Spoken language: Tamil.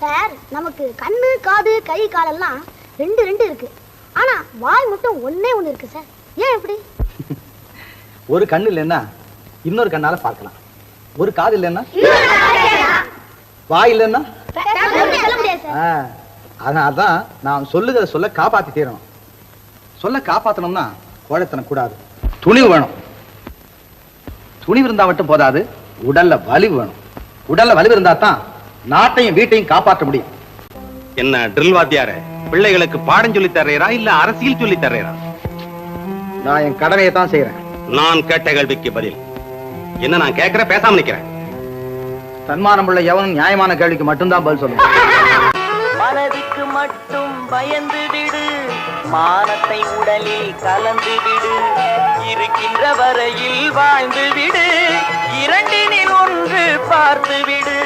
சார் நமக்கு கண்ணு காது கை காலெல்லாம் ரெண்டு ரெண்டு இருக்கு, ஆனா வாய் மட்டும் ஒன்னே ஒண்ணு இருக்கு சார். ஏன் எப்படி? ஒரு கண்ணு இல்லைன்னா இன்னொரு கண்ணால பார்க்கலாம், ஒரு காது இல்லைன்னா வாய் இல்லைன்னா. அதனால்தான் நான் சொல்லுகிற சொல்ல காப்பாத்தி தீரணும். சொல்ல காப்பாத்தணும்னா கோழைத்தனம் கூடாது, துணிவு வேணும். துணிவு இருந்தா மட்டும் போதாது, உடல்ல வலிவு வேணும். உடல்ல வலிவு இருந்தா தான் நாட்டையும் வீட்டையும் காப்பாற்ற முடியும். என்ன ட்ரில் வாத்தியாரே, பிள்ளைகளுக்கு பாடம் சொல்லி தர்றீரா இல்ல அரசியல் சொல்லி தர்றீரா? நான் என் கடமையை தான் செய்யறேன். நான் கேட்ட கேள்விக்கு பதில் என்ன? நான் கேட்கிறேன், பேசாம நிக்கிறேன். தன்மானம் உள்ள எவனும் நியாயமான கேள்விக்கு மட்டும்தான் பதில் சொல்லுவேன். மனதுக்கு மட்டும் பயந்து விடு, மானத்தை உடலில் கலந்து விடு, இருக்கின்ற வரையில் வாழ்ந்து விடு, இரண்டினில் ஒன்று பார்த்து விடு.